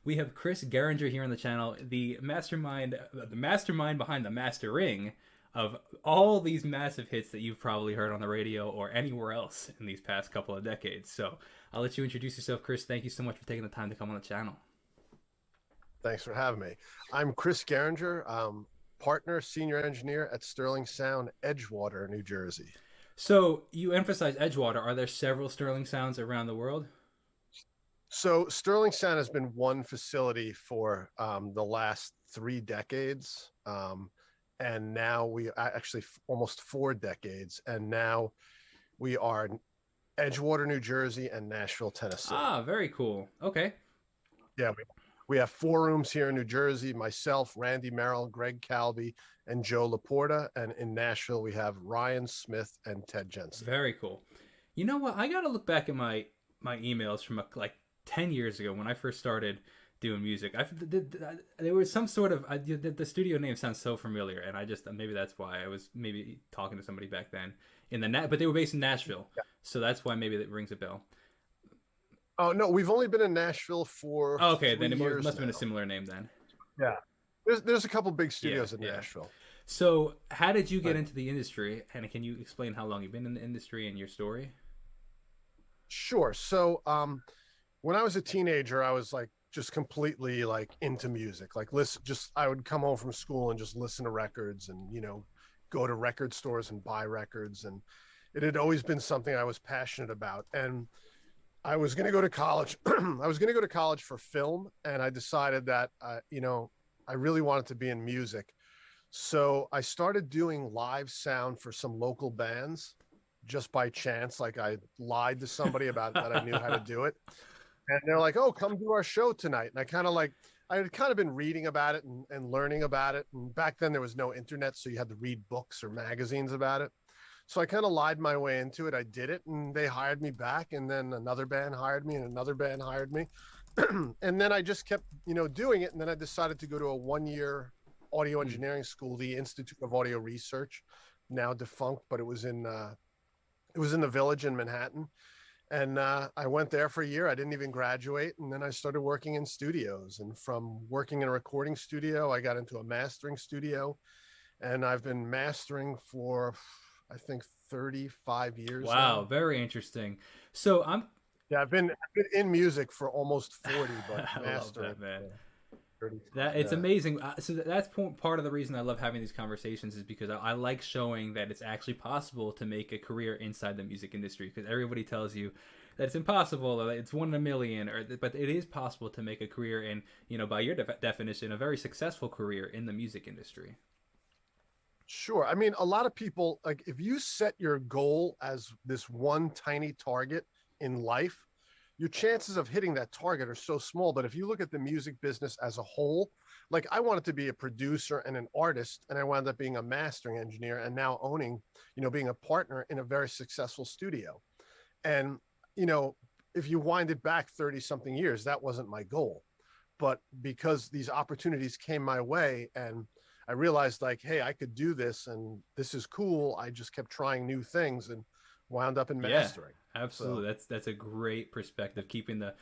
We have Chris Gehringer here on the channel, the mastermind behind the mastering of all these massive hits that you've probably heard on the radio or anywhere else in these past couple of decades. So I'll let you introduce yourself, Chris. Thank you so much for taking the time to come on the channel. Thanks for having me. I'm Chris Gehringer, partner, senior engineer at Sterling Sound, Edgewater, New Jersey. So you emphasize Edgewater. Are there several Sterling Sounds around the world? So Sterling Sound has been one facility for the last 3 decades. And now we actually almost 4 decades. And now we are Edgewater, New Jersey and Nashville, Tennessee. Ah, very cool. Okay. Yeah, we have 4 rooms here in New Jersey, myself, Randy Merrill, Greg Calby, and Joe Laporta. And in Nashville, we have Ryan Smith and Ted Jensen. Very cool. You know what? I got to look back at my emails from like 10 years ago when I first started doing music. There was some sort of the studio name sounds so familiar, and I just maybe that's why I was maybe talking to somebody back then but they were based in Nashville, yeah. So that's why maybe that rings a bell. Oh no, we've only been in Nashville for okay. Then it must have now. Been a similar name then. Yeah, there's a couple big studios in Nashville. So how did you get into the industry, and can you explain how long you've been in the industry and your story? Sure. So when I was a teenager, I was like just completely like into music. Like I would come home from school and just listen to records and, go to record stores and buy records. And it had always been something I was passionate about. And I was going to go to college. I was going to go to college for film. And I decided that, I really wanted to be in music. So I started doing live sound for some local bands just by chance. Like I lied to somebody about that I knew how to do it. And they're like, oh, come do our show tonight. And I had kind of been reading about it and learning about it. And back then there was no internet, so you had to read books or magazines about it. So I kind of lied my way into it. I did it and they hired me back. And then another band hired me and another band hired me. And then I just kept, doing it. And then I decided to go to a 1-year audio engineering school, the Institute of Audio Research, now defunct, but it was in the Village in Manhattan. And I went there for a year. I didn't even graduate. And then I started working in studios. And from working in a recording studio, I got into a mastering studio. And I've been mastering for, I think, 35 years Wow, now. very interesting. So I've been in music for almost 40, but mastering. I love that, man. It's amazing. So that's part of the reason I love having these conversations is because I like showing that it's actually possible to make a career inside the music industry, because everybody tells you that it's impossible or it's 1 in a million, but it is possible to make a career in, by your definition, a very successful career in the music industry. Sure. I mean, a lot of people, like if you set your goal as this one tiny target in life, your chances of hitting that target are so small. But if you look at the music business as a whole, like I wanted to be a producer and an artist, and I wound up being a mastering engineer and now owning, being a partner in a very successful studio. And, if you wind it back 30 something years, that wasn't my goal. But because these opportunities came my way and I realized like, hey, I could do this and this is cool. I just kept trying new things and wound up in mastering. Absolutely. So that's a great perspective, keeping the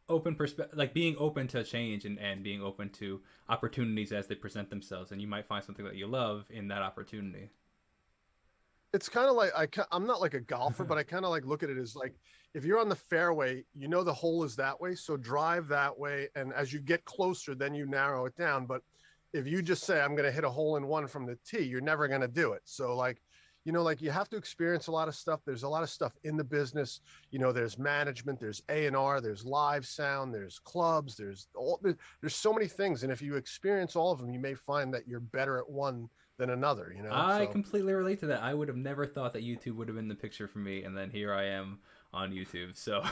open perspective, like being open to change and being open to opportunities as they present themselves. And you might find something that you love in that opportunity. It's kind of like, I'm not like a golfer, but I kind of like look at it as like, if you're on the fairway, the hole is that way. So drive that way. And as you get closer, then you narrow it down. But if you just say, I'm going to hit a hole in one from the tee, you're never going to do it. So like you have to experience a lot of stuff. There's a lot of stuff in the business. There's management, there's A&R, there's live sound, there's clubs, there's so many things. And if you experience all of them, you may find that you're better at one than another, I completely relate to that. I would have never thought that YouTube would have been the picture for me. And then here I am on YouTube. So